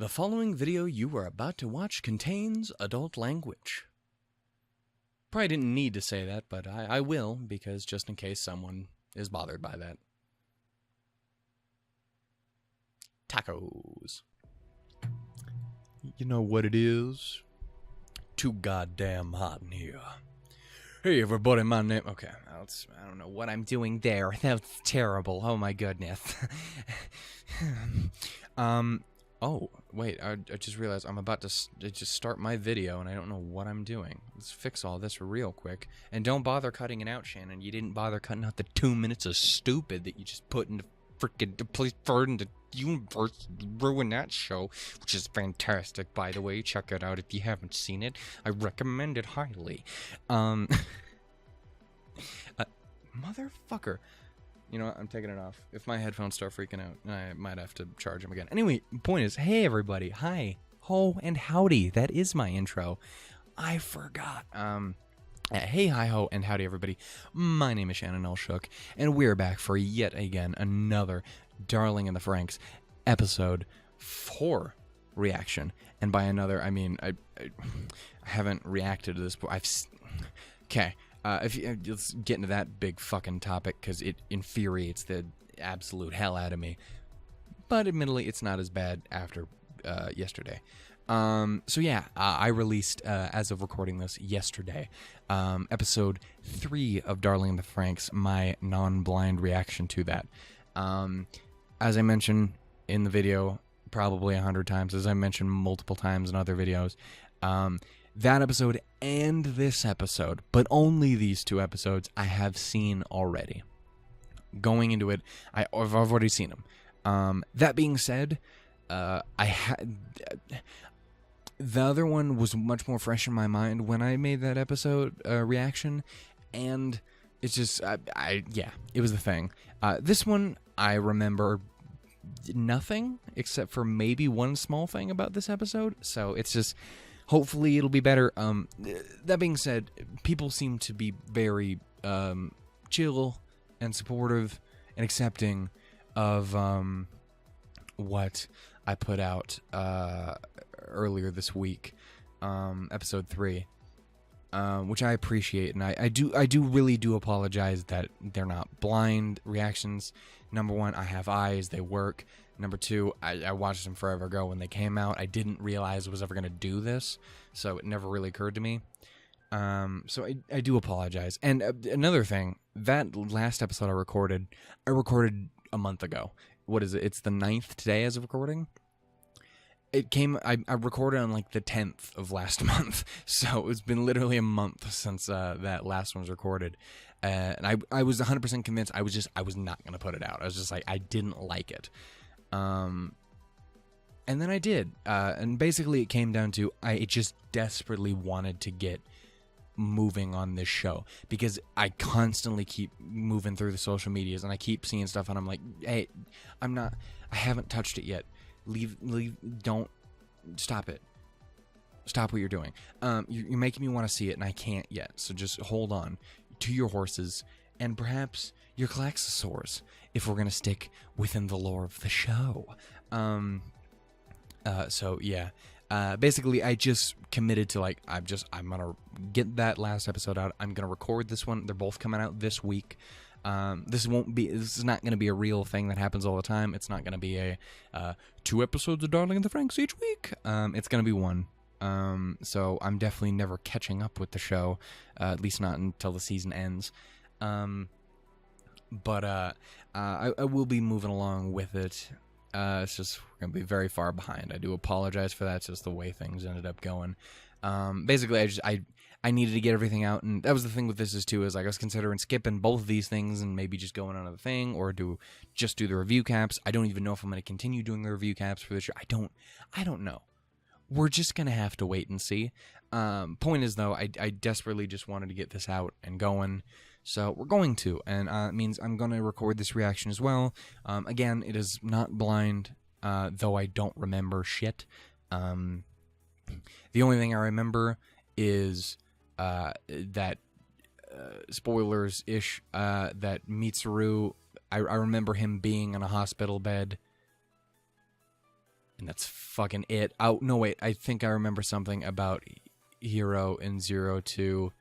The following video you are about to watch contains adult language. Probably didn't need to say that, but I will, because just in case someone is bothered by that. Tacos. You know what it is? Too goddamn hot in here. Hey everybody, my name... Okay, I don't know what I'm doing there. That's terrible. Oh my goodness. Oh, wait, I just realized I'm about to just start my video and I don't know what I'm doing. Let's fix all this real quick. And don't bother cutting it out, Shannon. You didn't bother cutting out the 2 minutes of stupid that you just put into freaking Police Bird into the universe, ruin that show, which is fantastic, by the way. Check it out if you haven't seen it. I recommend it highly. Motherfucker. You know what? I'm taking it off. If my headphones start freaking out, I might have to charge them again. Anyway, point is, hey everybody, hi, ho, and howdy. That is my intro. I forgot. Hey, hi, ho, and howdy everybody. My name is Shannon L. Shook, and we're back for yet again another Darling in the Franxx episode 4 reaction. And by another, I mean I haven't reacted to this before. Okay. Let's get into that big fucking topic, because it infuriates the absolute hell out of me. But admittedly, it's not as bad after yesterday. So yeah, I released, as of recording this yesterday, episode 3 of Darling in the Franxx, my non-blind reaction to that. As I mentioned in the video, probably 100 times, as I mentioned multiple times in other videos, that episode and this episode, but only these 2 episodes, I have seen already. Going into it, I've already seen them. That being said, the other one was much more fresh in my mind when I made that episode reaction, and it's just, yeah, it was the thing. This one, I remember nothing, except for maybe one small thing about this episode, so it's just... Hopefully it'll be better. That being said, people seem to be very chill and supportive and accepting of what I put out earlier this week, episode 3, which I appreciate, and I do really apologize that they're not blind reactions. Number 1, I have eyes; they work. Number 2, I watched them forever ago when they came out. I didn't realize I was ever going to do this, so it never really occurred to me. So I do apologize. And another thing, that last episode I recorded a month ago. What is it? It's the 9th today as of recording. It came, I recorded on like the 10th of last month, so it's been literally a month since that last one was recorded. And I was 100% convinced I was not going to put it out. I was just like, I didn't like it. And then I did, and basically it came down to, I just desperately wanted to get moving on this show, because I constantly keep moving through the social medias, and I keep seeing stuff, and I'm like, hey, I haven't touched it yet, don't, stop it, stop what you're doing, you're making me want to see it, and I can't yet, so just hold on to your horses, and perhaps your claxosaurs, if we're gonna stick within the lore of the show. So yeah, basically I just committed to, like, I'm gonna get that last episode out. I'm gonna record this one. They're both coming out this week. This is not gonna be a real thing that happens all the time. It's not gonna be a 2 episodes of Darling in the Franxx each week. It's gonna be 1. So I'm definitely never catching up with the show, at least not until the season ends. But I will be moving along with it. It's just, we're going to be very far behind. I do apologize for that. It's just the way things ended up going. Basically, I needed to get everything out, and that was the thing with this too, is like I was considering skipping both of these things and maybe just going on another thing, or just do the review caps. I don't even know if I'm going to continue doing the review caps for this show. I don't know. We're just going to have to wait and see. Point is, though, I desperately just wanted to get this out and going. So we're going to, and it means I'm going to record this reaction as well. Again, it is not blind, though I don't remember shit. The only thing I remember is that, spoilers-ish, that Mitsuru, I remember him being in a hospital bed and that's fucking it. Oh, no, wait. I think I remember something about Hero in Zero 2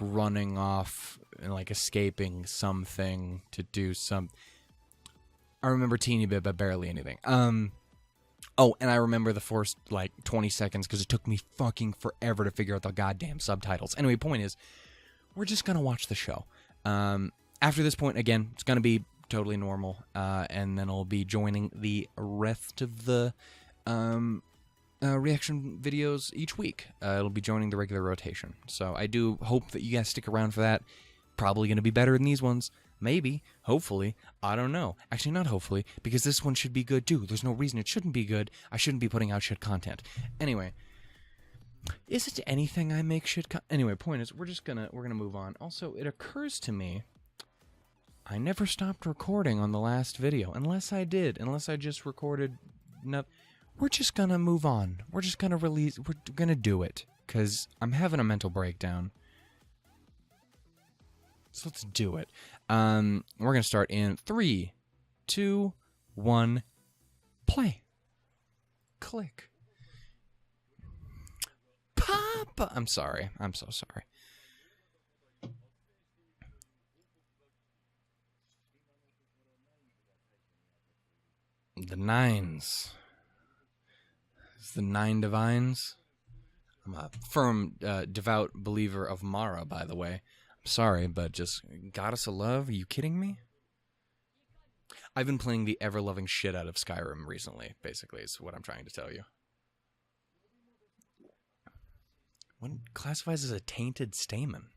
running off and, like, escaping something to do some... I remember teeny bit, but barely anything. Oh, and I remember the first, like, 20 seconds, because it took me fucking forever to figure out the goddamn subtitles. Anyway, point is, we're just gonna watch the show. After this point, again, it's gonna be totally normal, and then I'll be joining the rest of the reaction videos each week. It'll be joining the regular rotation. So I do hope that you guys stick around for that. Probably gonna be better than these ones. Maybe, hopefully, I don't know. Actually, not hopefully, because this one should be good too. There's no reason it shouldn't be good. I shouldn't be putting out shit content. Anyway, is it anything I make shit Anyway, point is, we're gonna move on. Also, it occurs to me, I never stopped recording on the last video. Unless I did. Unless I just recorded... No, we're just gonna move on. We're just gonna release... We're gonna do it. Because I'm having a mental breakdown. So let's do it. We're gonna start in 3, 2, 1, play. Click. Papa! I'm sorry. I'm so sorry. The nines. It's the 9 divines. I'm a firm, devout believer of Mara, by the way. I'm sorry, but just Goddess of Love? Are you kidding me? I've been playing the ever-loving shit out of Skyrim recently, basically, is what I'm trying to tell you. One classifies as a tainted stamen.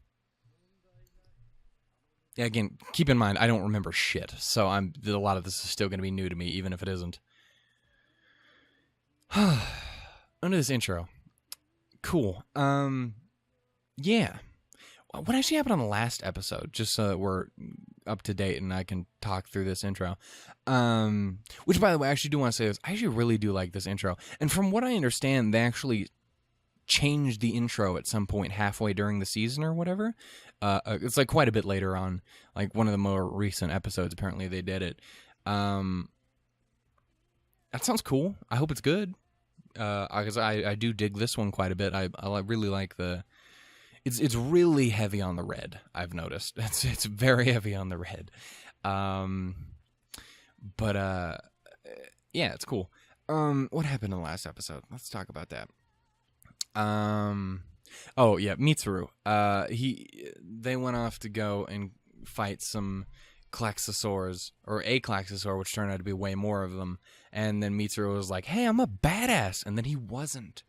Yeah, again, keep in mind, I don't remember shit, so a lot of this is still going to be new to me, even if it isn't. Under this intro. Cool. Yeah. What actually happened on the last episode, just so that we're up to date and I can talk through this intro. Which, by the way, I actually do want to say this. I actually really do like this intro. And from what I understand, they actually changed the intro at some point halfway during the season or whatever. It's like quite a bit later on. Like one of the more recent episodes, apparently they did it. That sounds cool. I hope it's good. Because I do dig this one quite a bit. I really like the... It's really heavy on the red, I've noticed. It's very heavy on the red. But yeah, it's cool. What happened in the last episode? Let's talk about that. Oh yeah, Mitsuru. They went off to go and fight some Klaxosaurs, or a Klaxosaur, which turned out to be way more of them. And then Mitsuru was like, "Hey, I'm a badass," and then he wasn't.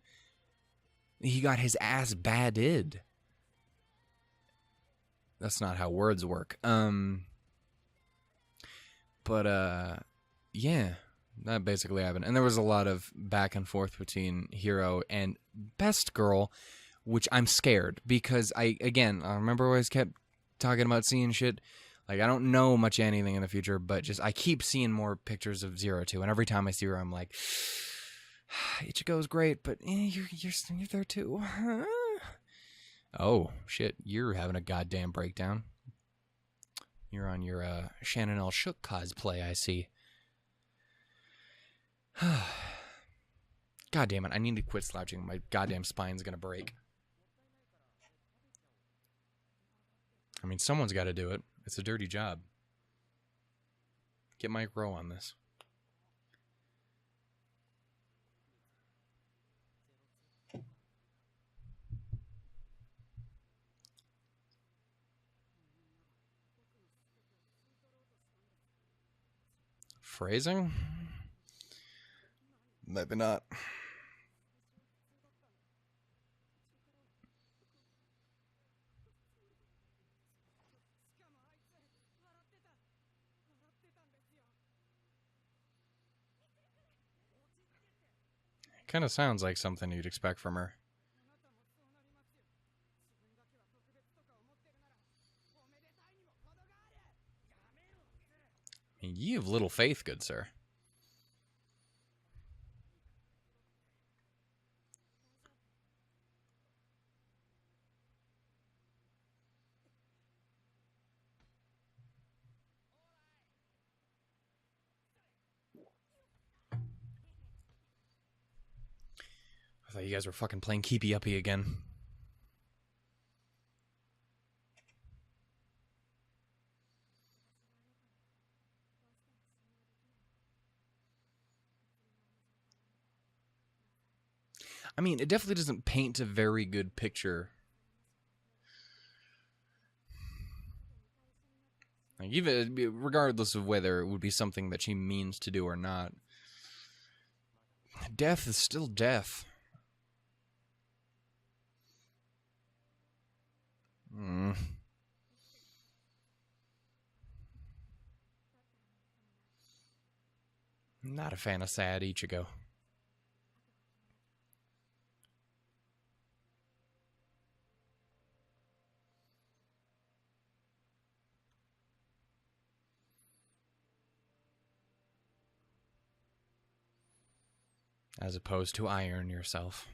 He got his ass badded. That's not how words work. But yeah, that basically happened. And there was a lot of back and forth between Hero and Best Girl, which I'm scared because I remember I always kept talking about seeing shit. Like, I don't know much anything in the future, but just I keep seeing more pictures of Zero 2, and every time I see her, I'm like, Ichigo's great, but you're there too. Oh, shit, you're having a goddamn breakdown. You're on your Shannon L. Shook cosplay, I see. God damn it, I need to quit slouching. My goddamn spine's gonna break. I mean, someone's got to do it. It's a dirty job. Get Mike Rowe on this. Phrasing? Maybe not. Kind of sounds like something you'd expect from her. Ye of little faith, good sir. thought you guys were fucking playing keepy uppy again. I mean, it definitely doesn't paint a very good picture. Like, even regardless of whether it would be something that she means to do or not, death is still death. Not a fan of sad Ichigo. As opposed to iron yourself.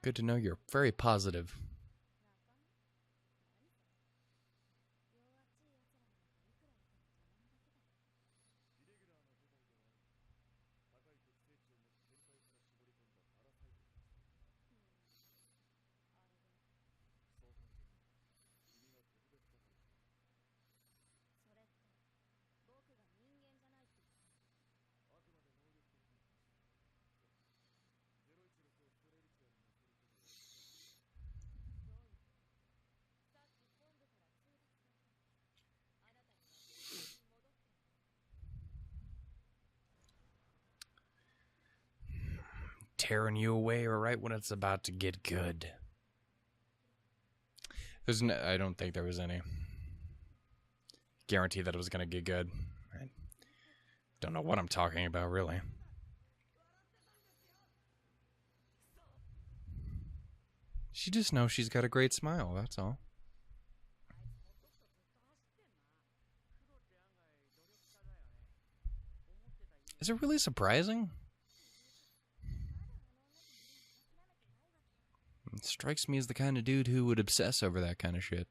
Good to know you're very positive. Tearing you away right when it's about to get good. I don't think there was any guarantee that it was going to get good. I don't know what I'm talking about, really. She just knows she's got a great smile, that's all. Is it really surprising? It strikes me as the kind of dude who would obsess over that kind of shit.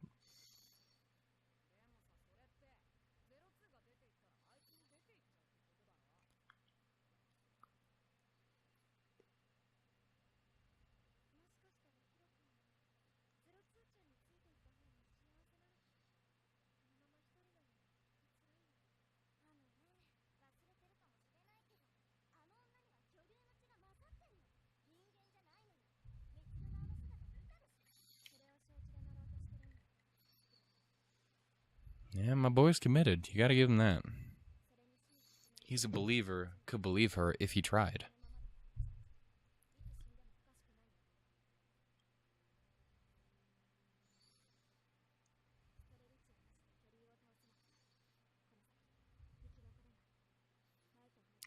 Yeah, my boy's committed. You gotta give him that. He's a believer, could believe her if he tried.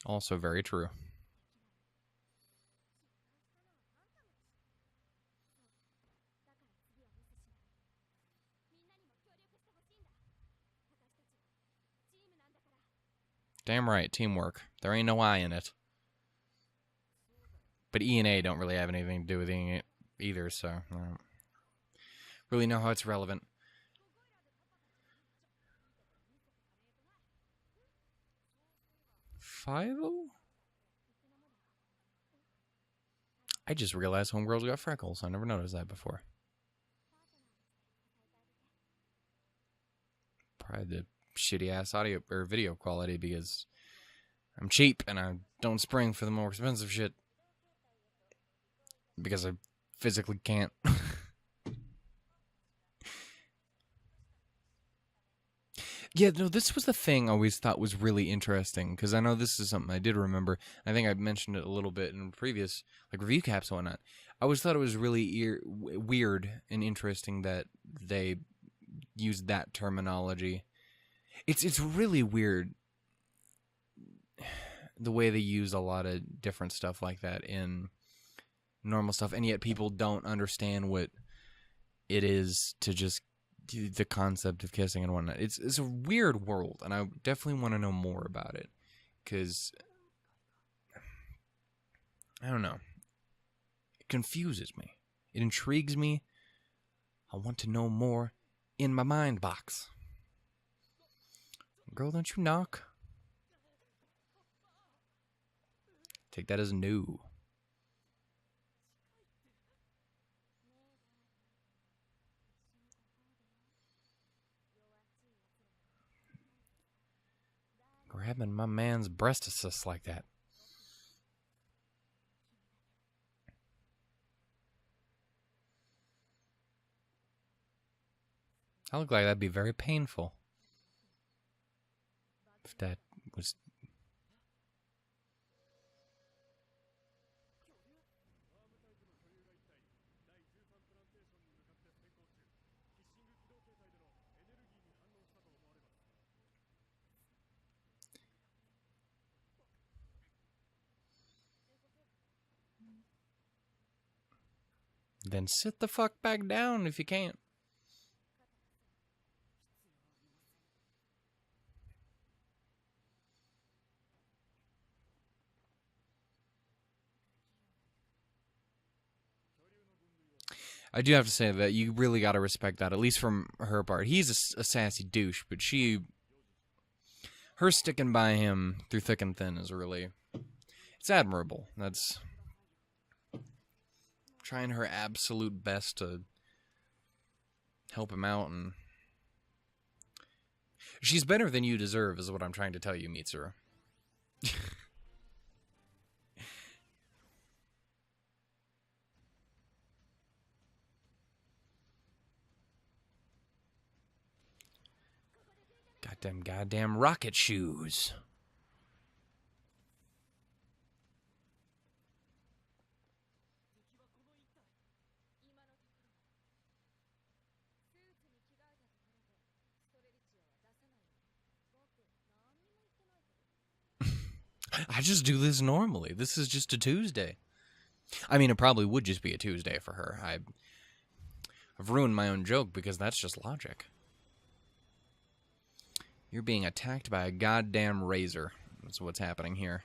Also very true. Damn right, teamwork. There ain't no I in it. But E and A don't really have anything to do with it either, so I don't really know how it's relevant. Five-o? I just realized homegirls got freckles. I never noticed that before. Probably the shitty-ass audio or video quality because I'm cheap and I don't spring for the more expensive shit. Because I physically can't. Yeah, no, this was the thing I always thought was really interesting, because I know this is something I did remember. I think I mentioned it a little bit in previous review caps and whatnot. I always thought it was really weird and interesting that they used that terminology. It's really weird the way they use a lot of different stuff like that in normal stuff, and yet people don't understand what it is to just the concept of kissing and whatnot. It's a weird world, and I definitely want to know more about it, because I don't know. It confuses me. It intrigues me. I want to know more in my mind box. Girl, don't you knock? Take that as no. Grabbing my man's breastises like that. I look like that'd be very painful. If that was... Then sit the fuck back down if you can't. I do have to say that you really got to respect that, at least from her part. He's a sassy douche, but her sticking by him through thick and thin is really, it's admirable. That's trying her absolute best to help him out, and she's better than you deserve, is what I'm trying to tell you, Mitsuru. Got them goddamn rocket shoes. I just do this normally. This is just a Tuesday. I mean, it probably would just be a Tuesday for her. I've ruined my own joke because that's just logic. You're being attacked by a goddamn razor. That's what's happening here.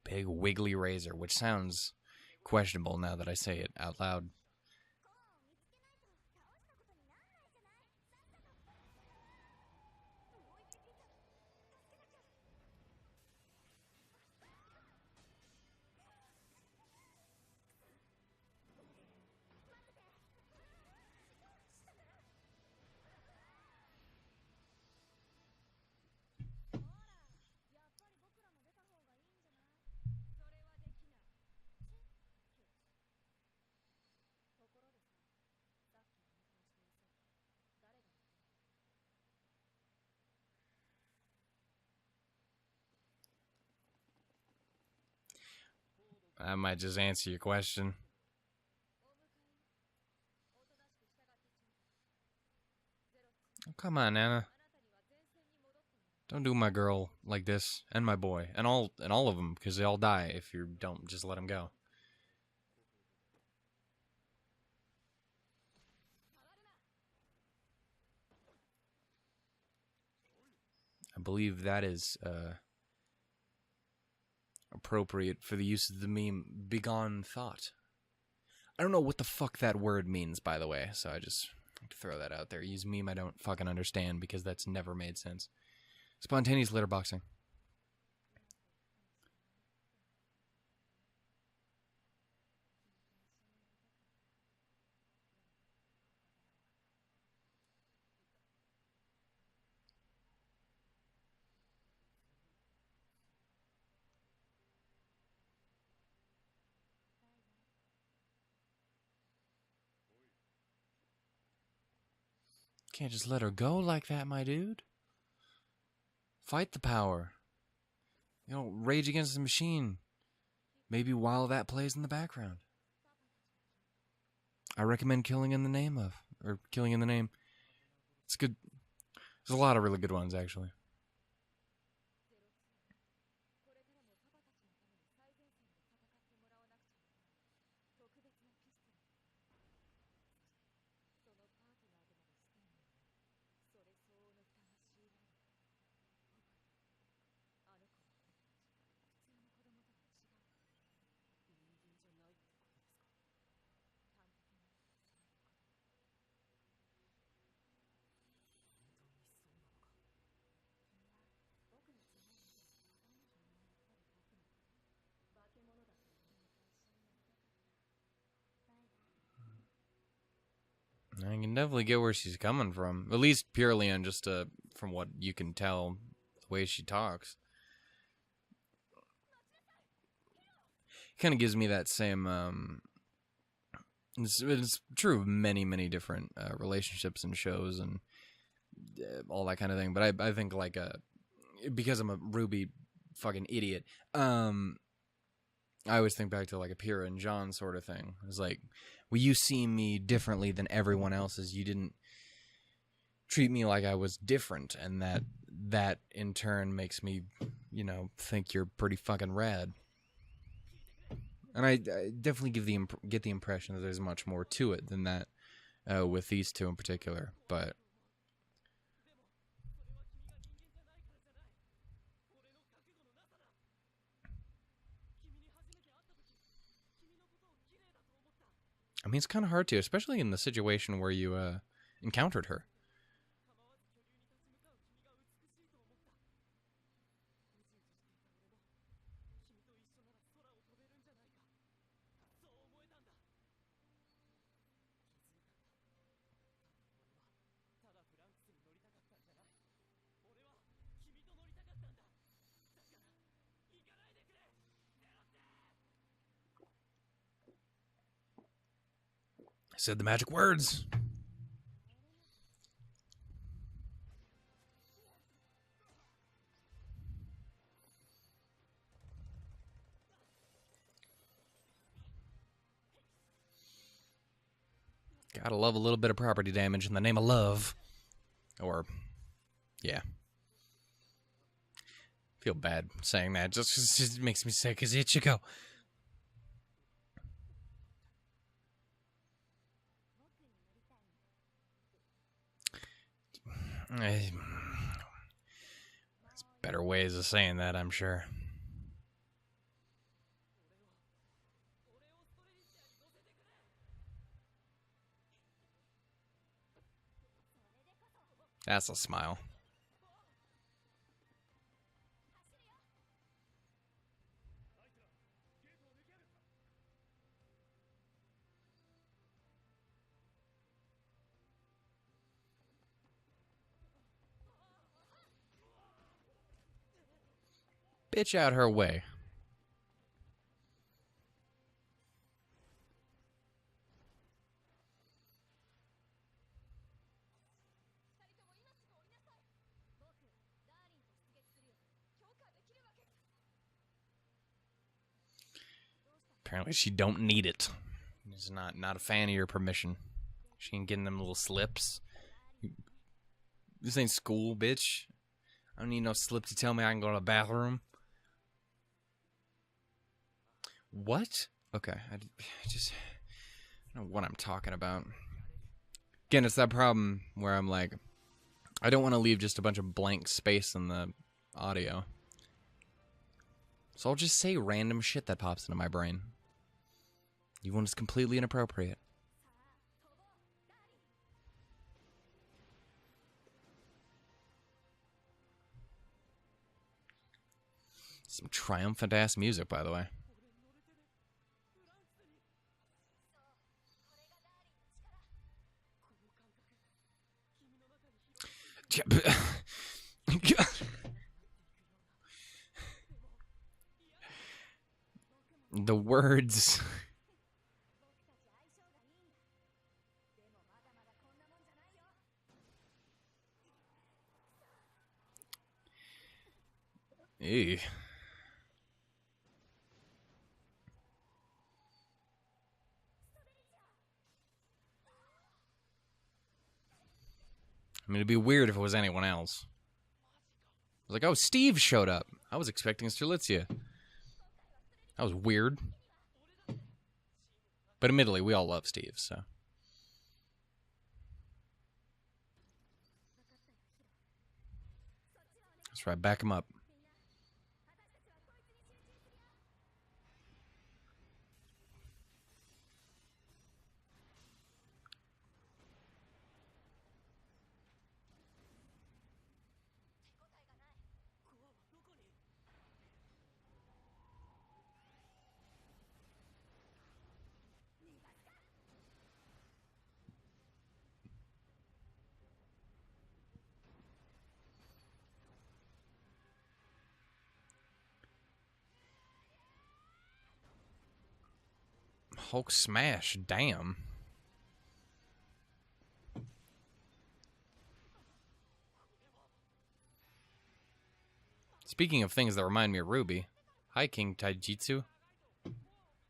Big wiggly razor, which sounds questionable now that I say it out loud. I might just answer your question. Oh, come on, Anna. Don't do my girl like this, and my boy, and all of them, because they all die if you don't just let them go. I believe that is appropriate for the use of the meme "begone thought." I don't know what the fuck that word means, by the way, so I just have to throw that out there. Use meme I don't fucking understand because that's never made sense. Spontaneous litterboxing. Can't just let her go like that, my dude. Fight the power. You know, rage against the machine. Maybe while that plays in the background. I recommend Killing in the Name of, or Killing in the Name. It's good. There's a lot of really good ones, actually. I can definitely get where she's coming from, at least purely on just from what you can tell, the way she talks. Kind of gives me that same. It's true of many different relationships and shows and all that kind of thing. But I think like because I'm a Ruby fucking idiot. I always think back to like a Pyrrha and John sort of thing. It's like, well, you see me differently than everyone else's. You didn't treat me like I was different, and that in turn makes me, think you're pretty fucking rad. And I definitely get the impression that there's much more to it than that with these two in particular. But I mean, it's kind of hard to, especially in the situation where you encountered her. I said the magic words. Gotta love a little bit of property damage in the name of love. Or, yeah. Feel bad saying that. Just makes me sick as Ichigo. There's better ways of saying that, I'm sure. That's a smile. Bitch out her way. Apparently she don't need it. She's not a fan of your permission. She ain't getting them little slips. This ain't school, bitch. I don't need no slip to tell me I can go to the bathroom. What? Okay, I don't know what I'm talking about. Again, it's that problem where I'm like, I don't want to leave just a bunch of blank space in the audio. So I'll just say random shit that pops into my brain. Even when it's completely inappropriate. Some triumphant ass music, by the way. The words. Ew. I mean, it'd be weird if it was anyone else. I was like, oh, Steve showed up. I was expecting Strelitzia. That was weird. But admittedly, we all love Steve, so. That's right, back him up. Hulk smash, damn. Speaking of things that remind me of Ruby. Hi, King Taijitsu.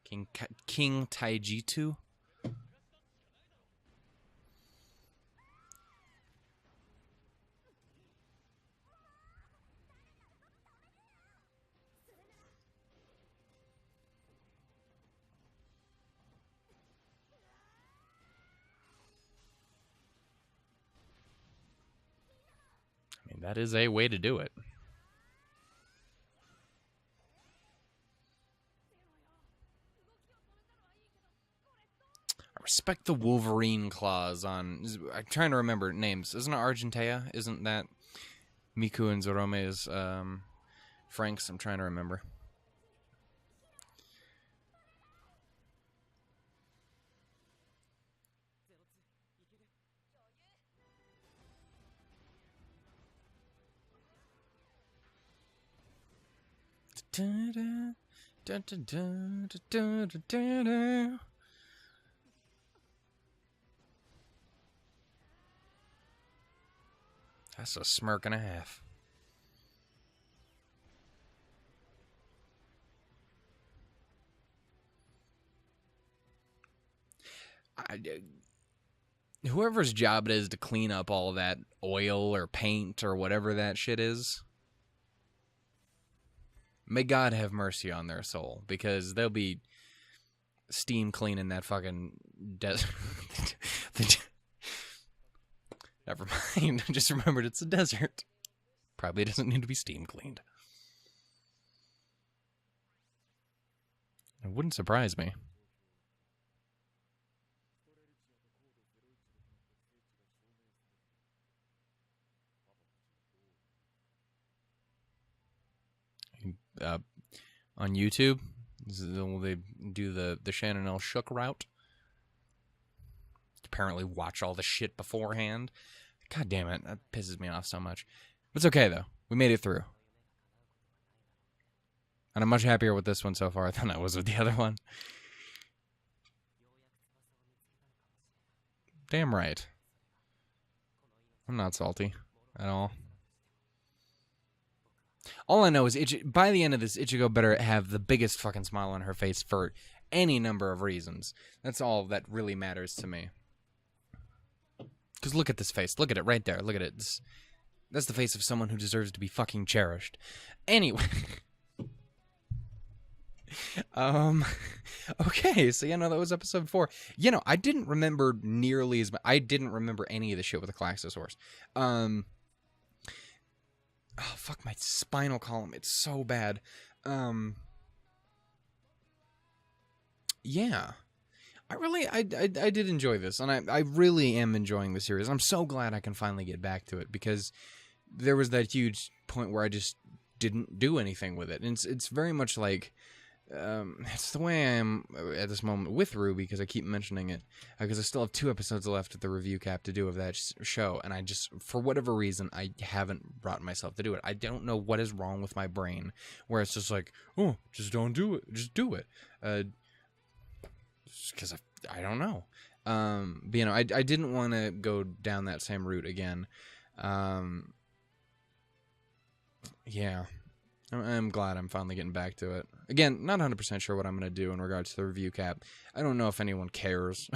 King Taijitsu. I mean, that is a way to do it. I respect the Wolverine claws on... I'm trying to remember names. Isn't it Argentea? Isn't that Miku and Zorome's Franxx? I'm trying to remember. That's a smirk and a half. Whoever's job it is to clean up all that oil or paint or whatever that shit is, may God have mercy on their soul, because they'll be steam cleaning that fucking desert. Never mind. I just remembered it's a desert. Probably doesn't need to be steam cleaned. It wouldn't surprise me. On YouTube, they do the Shannon L. Shook route. Apparently watch all the shit beforehand. God damn it, that pisses me off so much. It's okay, though. We made it through. And I'm much happier with this one so far than I was with the other one. Damn right. I'm not salty at all. All I know is by the end of this, Ichigo better have the biggest fucking smile on her face for any number of reasons. That's all that really matters to me. Because look at this face. Look at it right there. Look at it. That's the face of someone who deserves to be fucking cherished. Anyway. Okay, so that was episode 4. I didn't remember nearly as much. I didn't remember any of the shit with the Klaxosaurus. Oh, fuck my spinal column. It's so bad. Yeah. I did enjoy this, and I really am enjoying the series. I'm so glad I can finally get back to it, because there was that huge point where I just didn't do anything with it. And it's very much like... it's the way I am at this moment with Ruby, because I keep mentioning it, because I still have 2 episodes left at the review cap to do of that show, and I just, for whatever reason, I haven't brought myself to do it. I don't know what is wrong with my brain, where it's just like, oh, just don't do it, just do it, because I don't know. But I didn't want to go down that same route again. Yeah. I'm glad I'm finally getting back to it. Again, not 100% sure what I'm going to do in regards to the review cap. I don't know if anyone cares.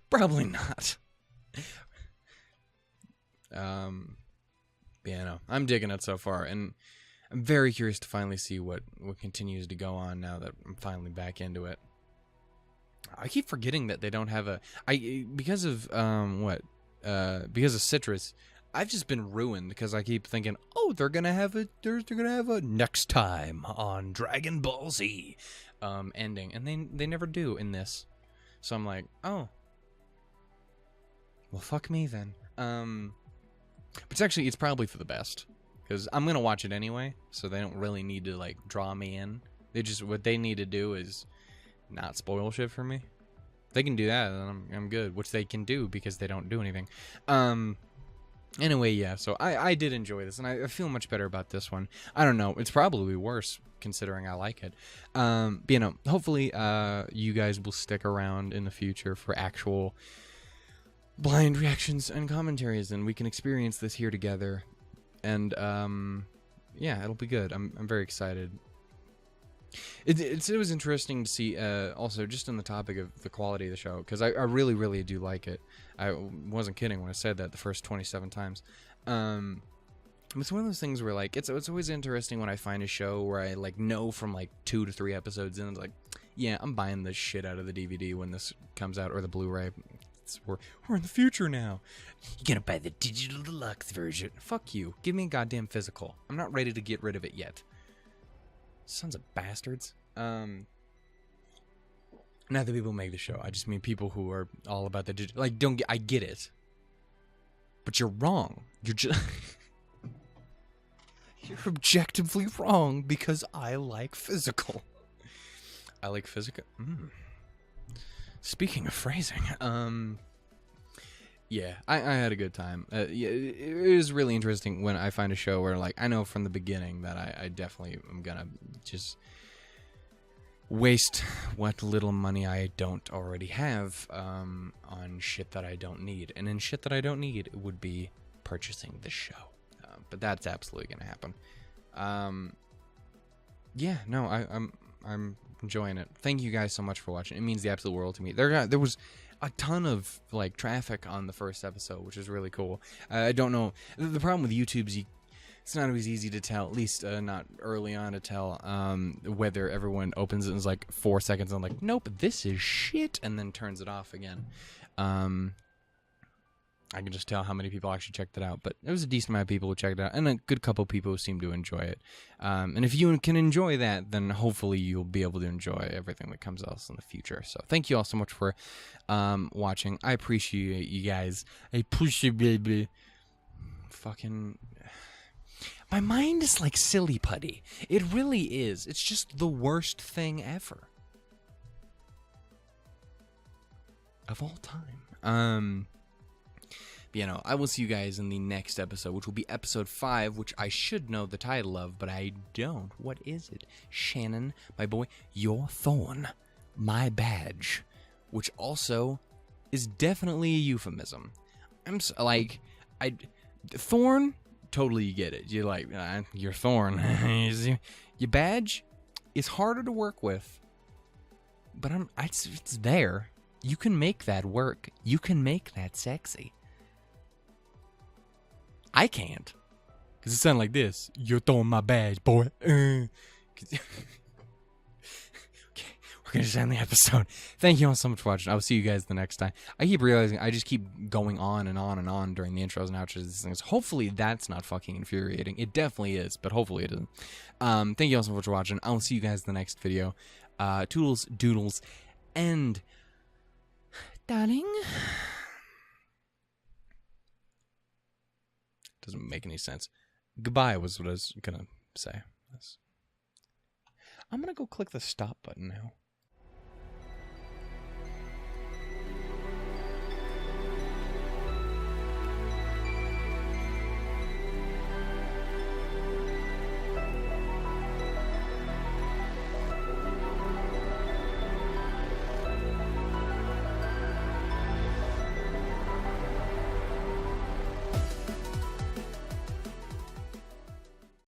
Probably not. Yeah, no, I'm digging it so far, and I'm very curious to finally see what continues to go on now that I'm finally back into it. I keep forgetting that they don't have because of citrus. I've just been ruined because I keep thinking, oh, they're gonna have a next time on Dragon Ball Z ending, and they never do in this. So I'm like, oh, well, fuck me then. But it's probably for the best, because I'm gonna watch it anyway, so they don't really need to like draw me in. What they need to do is not spoil shit for me. If they can do that, then I'm good, which they can do because they don't do anything. Anyway, yeah, so I did enjoy this, and I feel much better about this one. I don't know, it's probably worse considering I like it. But, hopefully you guys will stick around in the future for actual blind reactions and commentaries, and we can experience this here together. And yeah, it'll be good. I'm very excited. It was interesting to see, also, just on the topic of the quality of the show, because I really, really do like it. I wasn't kidding when I said that the first 27 times. It's one of those things where, like, it's always interesting when I find a show where I, like, know from, like, 2 to 3 episodes in, it's like, yeah, I'm buying the shit out of the DVD when this comes out, or the Blu-ray. We're in the future now. You're gonna buy the digital deluxe version. Fuck you. Give me a goddamn physical. I'm not ready to get rid of it yet. Sons of bastards. Not the people who make the show. I just mean people who are all about the digital. Like, I get it. But you're wrong. You're just... You're objectively wrong because I like physical. I like physical. Speaking of phrasing, yeah, I had a good time. Yeah, it was really interesting when I find a show where, like, I know from the beginning that I definitely am gonna just waste what little money I don't already have on shit that I don't need. And in shit that I don't need, it would be purchasing the show. But that's absolutely gonna happen. Yeah, no, I'm enjoying it. Thank you guys so much for watching. It means the absolute world to me. There was a ton of like traffic on the first episode, which is really cool. I don't know. The problem with YouTube is it's not always easy to tell, at least not early on to tell, whether everyone opens it and is like 4 seconds and like, nope, this is shit, and then turns it off again. I can just tell how many people actually checked it out, but there was a decent amount of people who checked it out, and a good couple of people who seemed to enjoy it. And if you can enjoy that, then hopefully you'll be able to enjoy everything that comes else in the future. So thank you all so much for watching. I appreciate you guys. I appreciate you. Fucking... My mind is like silly putty. It really is. It's just the worst thing ever. Of all time. I will see you guys in the next episode, which will be episode 5, which I should know the title of, but I don't. What is it? Shannon, my boy, your thorn, my badge, which also is definitely a euphemism. Thorn, totally you get it. You're like, your thorn. Your badge is harder to work with, but it's there. You can make that work. You can make that sexy. I can't. Because it sounded like this. You're throwing my badge, boy. Okay, we're going to end the episode. Thank you all so much for watching. I will see you guys the next time. I keep realizing I just keep going on and on and on during the intros and outros of these things. Hopefully that's not fucking infuriating. It definitely is, but hopefully it isn't. Thank you all so much for watching. I will see you guys in the next video. Toodles, doodles, and... darling... Doesn't make any sense. Goodbye was what I was gonna say. I'm gonna go click the stop button now.